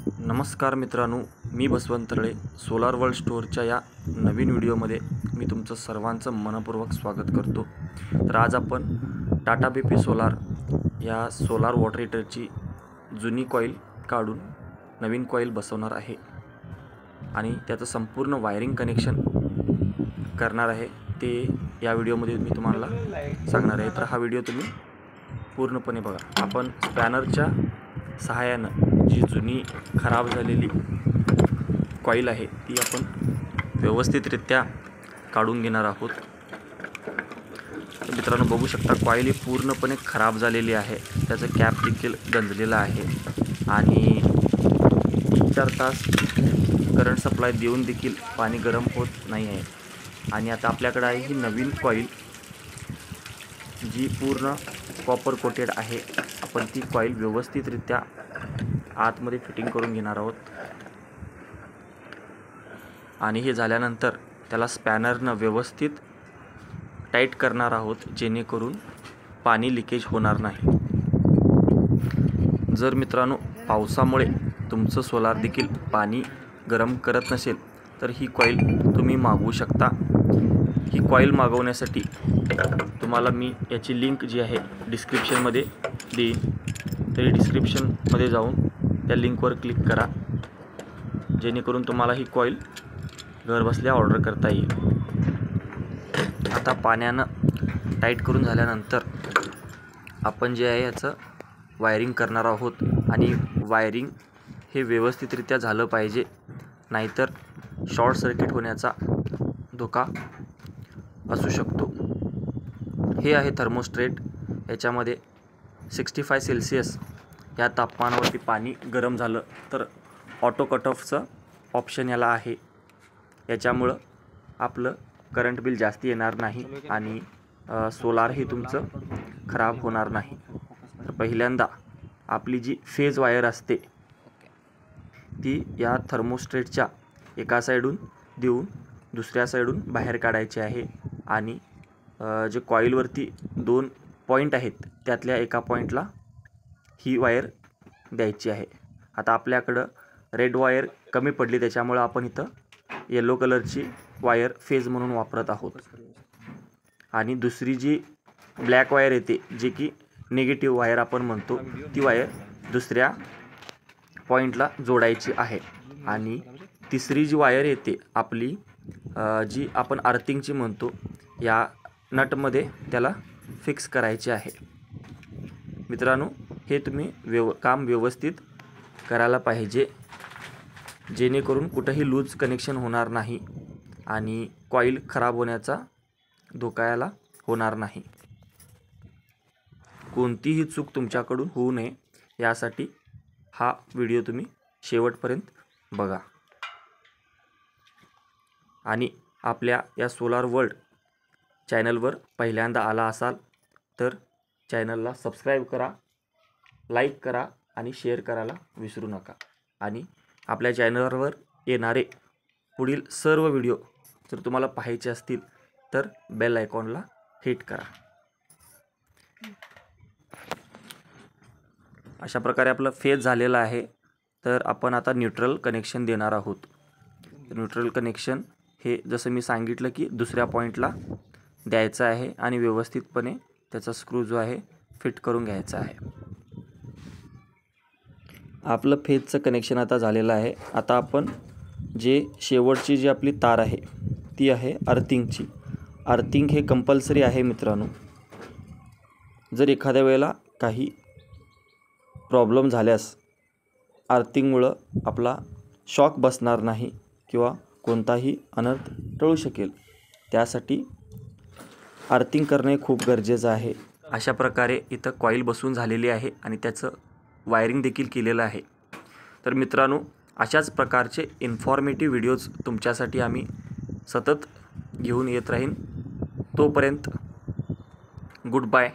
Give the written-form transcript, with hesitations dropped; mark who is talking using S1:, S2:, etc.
S1: नमस्कार मित्रांनो, मी Baswant तर्डे solar world स्टोअरच्या या नवीन व्हिडिओमध्ये मी तुमचं सर्वांचं मनपूर्वक स्वागत करतो। तर आज आपण टाटा BP सोलार या सोलार वॉटर हीटरची जुनी कॉईल काढून नवीन कॉईल बसवणार आहे आणि त्याचं संपूर्ण वायरिंग कनेक्शन करणार आहे ते या व्हिडिओमध्ये मी तुम्हाला सांगणार आहे। तर हा व्हिडिओ तुम्ही पूर्णपणे बघा। आपण स्पॅनरच्या सहाय्याने जी जुनी खराब झालेली कॉईल आहे ती आपण व्यवस्थितरित्या काढून घेणार आहोत। मित्रांनो बघू शकता कॉईल ही पूर्णपणे खराब झालेली आहे, त्याचं कॅप देखील गंजलेला आहे आणि 3-4 तास करंट सप्लाय देऊन देखील पाणी गरम होत नाही आहे। आणि आता आपल्याकडे आहे ही नवीन कॉईल जी पूर्ण कॉपर कोटेड आहे। आपण ती कॉईल व्यवस्थितरित्या आतमध्ये फिटिंग करून घेणार आहोत आणि हे झाल्यानंतर त्याला स्पॅनरनं व्यवस्थित टाईट करणार आहोत, जेणेकरून पाणी लिकेज होणार नाही। जर मित्रांनो पावसामुळे तुमचं सोलार देखील पाणी गरम करत नसेल तर ही कॉईल तुम्ही मागवू शकता। ही कॉईल मागवण्यासाठी तुम्हाला मी याची लिंक जी आहे डिस्क्रिप्शनमध्ये देईन, तरी डिस्क्रिप्शनमध्ये जाऊन त्या लिंकवर क्लिक करा, जेणेकरून तुम्हाला ही कॉईल घरबसल्या ऑर्डर करता येईल। आता पाण्यानं टाईट करून झाल्यानंतर आपण जे आहे याचं वायरिंग करणार आहोत आणि वायरिंग हे व्यवस्थितरित्या झालं पाहिजे, नाहीतर शॉर्ट सर्किट होण्याचा धोका असू शकतो। हे आहे थर्मोस्टेट, याच्यामध्ये 65 सेल्सिअस या तापमानावरती पाणी गरम झालं तर ऑटो कट ऑफचं ऑप्शन याला आहे। याच्यामुळं आपलं करंट बिल जास्त येणार नाही आणि सोलार हे तुमचं खराब होणार नाही। तर पहिल्यांदा आपली जी फेज वायर असते ती या थर्मोस्टेटच्या एका साईडून देऊन दुसऱ्या साईडून बाहेर काढायची आहे आणि जे कॉईलवरती 2 पॉईंट आहेत त्यातल्या एका पॉईंटला ही वायर द्यायची आहे। आता आपल्याकडं रेड वायर कमी पडली, त्याच्यामुळे आपण इथं येलो कलरची वायर फेज म्हणून वापरत आहोत आणि दुसरी जी ब्लॅक वायर येते जे की निगेटिव्ह वायर आपण म्हणतो, ती वायर दुसऱ्या पॉईंटला जोडायची आहे। आणि तिसरी जी वायर येते आपली जी आपण अर्थिंगची म्हणतो, या नटमध्ये त्याला फिक्स करायचे आहे। मित्रांनो हे तुम्ही काम व्यवस्थित करायला पाहिजे, जेणेकरून कुठेही लूज कनेक्शन होणार नाही आणि कॉईल खराब होण्याचा धोका याला होणार नाही। कोणतीही चूक तुमच्याकडून होऊ नये यासाठी हा व्हिडिओ तुम्ही शेवटपर्यंत बघा आणि आपल्या या सोलार वर्ल्ड चॅनलवर पहिल्यांदा आला असाल तर चॅनलला सबस्क्राईब करा, लाईक करा आणि शेअर करायला विसरू नका। आणि आपल्या चॅनलवर येणारे पुढील सर्व व्हिडिओ जर तुम्हाला पाहायचे असतील तर बेल आयकॉनला हिट करा। अशा प्रकारे आपलं फेज झालेलं आहे। तर आपण आता न्यूट्रल कनेक्शन देणार आहोत। न्यूट्रल कनेक्शन हे जसं मी सांगितलं की दुसऱ्या पॉईंटला द्यायचं आहे आणि व्यवस्थितपणे त्याचा स्क्रू जो आहे फिट करून घ्यायचा आहे। आपलं फेजचं कनेक्शन आता झालेलं आहे। आता आपण जे शेवटची जी आपली तार आहे ती आहे अर्थिंगची। अर्थिंग हे कंपल्सरी आहे मित्रांनो। जर एखाद्या वेळेला काही प्रॉब्लेम झाल्यास अर्थिंगमुळं आपला शॉक बसणार नाही किंवा कोणताही अनर्थ टळू शकेल, त्यासाठी अर्थिंग करणे खूप गरजेचं आहे। अशा प्रकारे इथं कॉईल बसून झालेली आहे आणि त्याचं वायरिंग देखील केलेलं आहे। तर मित्रांनो अशाच प्रकारचे इन्फॉर्मेटिव्ह व्हिडिओज तुमच्यासाठी आम्ही सतत घेऊन येत राहीन। तोपर्यंत गुड बाय।